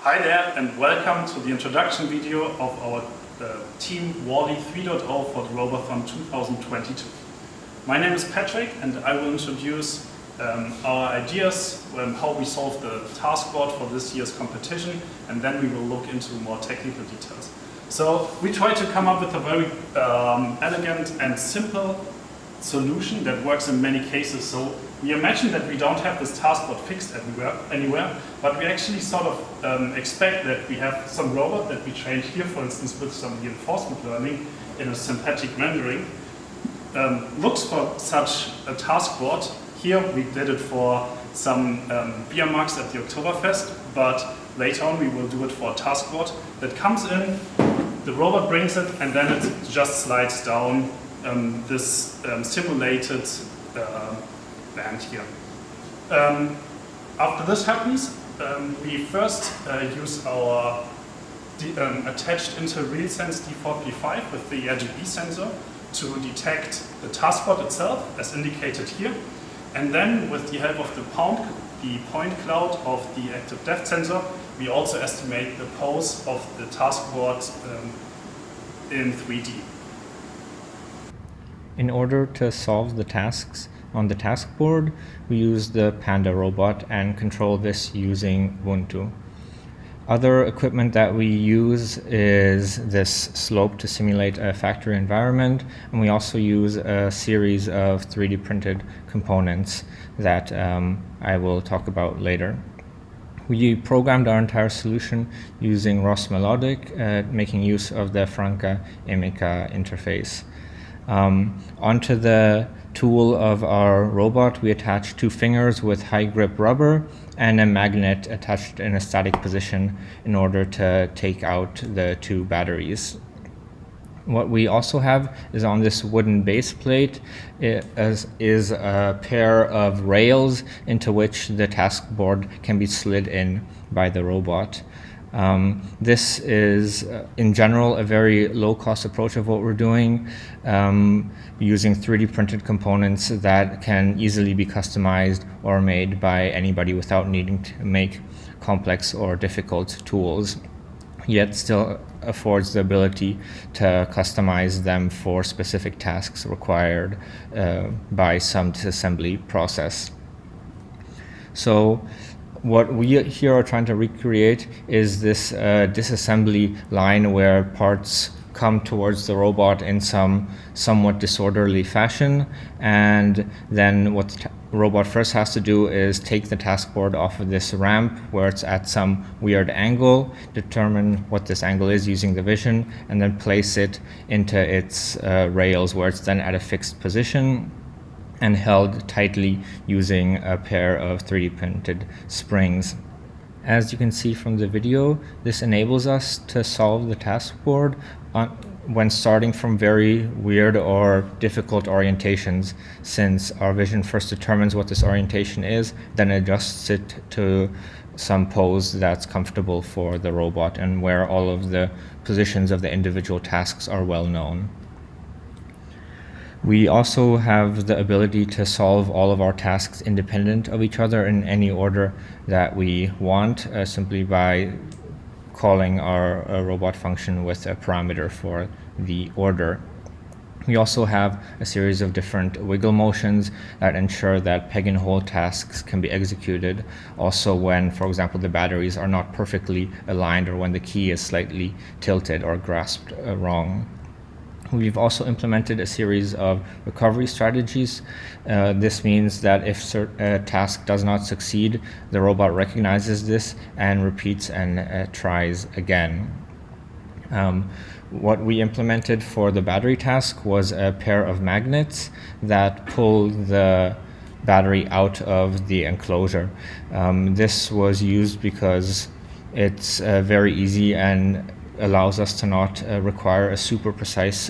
Hi there and welcome to the introduction video of our team Wally 3.0 for the Robothon 2022. My name is Patrick and I will introduce our ideas, how we solve the task board for this year's competition, and then we will look into more technical details. So we try to come up with a very elegant and simple solution that works in many cases. So we imagine that we don't have this task board fixed anywhere, but we actually sort of expect that we have some robot that we trained here, for instance, with some reinforcement learning in a synthetic rendering, looks for such a task board. Here we did it for some beer mugs at the Oktoberfest, but later on we will do it for a task board that comes in, the robot brings it, and then it just slides down this simulated band here. After this happens, we first use our attached Intel RealSense D4P5 with the RGB sensor to detect the task board itself, as indicated here. And then with the help of the point cloud of the active depth sensor, we also estimate the pose of the task board in 3D. In order to solve the tasks on the task board, we use the Panda robot and control this using Ubuntu. Other equipment that we use is this slope to simulate a factory environment, and we also use a series of 3D printed components that I will talk about later. We programmed our entire solution using ROS Melodic, making use of the Franca Emica interface. Onto the tool of our robot, we attach two fingers with high grip rubber and a magnet attached in a static position in order to take out the two batteries. What we also have is on this wooden base plate is a pair of rails into which the task board can be slid in by the robot. This is, in general, a very low-cost approach of what we're doing, using 3D printed components that can easily be customized or made by anybody without needing to make complex or difficult tools, yet still affords the ability to customize them for specific tasks required by some disassembly process. So what we here are trying to recreate is this disassembly line where parts come towards the robot in some somewhat disorderly fashion, and then what the robot first has to do is take the task board off of this ramp where it's at some weird angle, determine what this angle is using the vision, and then place it into its rails where it's then at a fixed position and held tightly using a pair of 3D printed springs. As you can see from the video, this enables us to solve the task board when starting from very weird or difficult orientations, since our vision first determines what this orientation is, then adjusts it to some pose that's comfortable for the robot and where all of the positions of the individual tasks are well known. We also have the ability to solve all of our tasks independent of each other in any order that we want, simply by calling our robot function with a parameter for the order. We also have a series of different wiggle motions that ensure that peg and hold tasks can be executed, also when, for example, the batteries are not perfectly aligned or when the key is slightly tilted or grasped wrong. We've also implemented a series of recovery strategies. This means that if a task does not succeed, the robot recognizes this and repeats and tries again. What we implemented for the battery task was a pair of magnets that pull the battery out of the enclosure. This was used because it's very easy and allows us to not require a super precise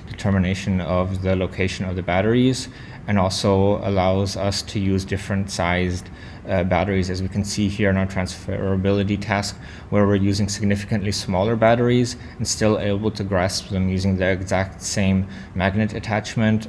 determination of the location of the batteries, and also allows us to use different sized batteries, as we can see here in our transferability task, where we're using significantly smaller batteries and still able to grasp them using the exact same magnet attachment.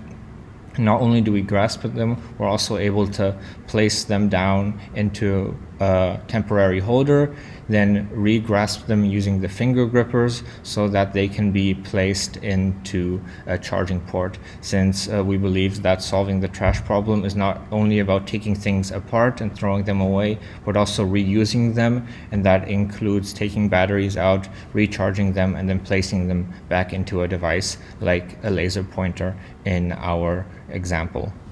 Not only do we grasp them, we're also able to place them down into a temporary holder, then re-grasp them using the finger grippers so that they can be placed into a charging port, since we believe that solving the trash problem is not only about taking things apart and throwing them away, but also reusing them, and that includes taking batteries out, recharging them, and then placing them back into a device like a laser pointer in our example.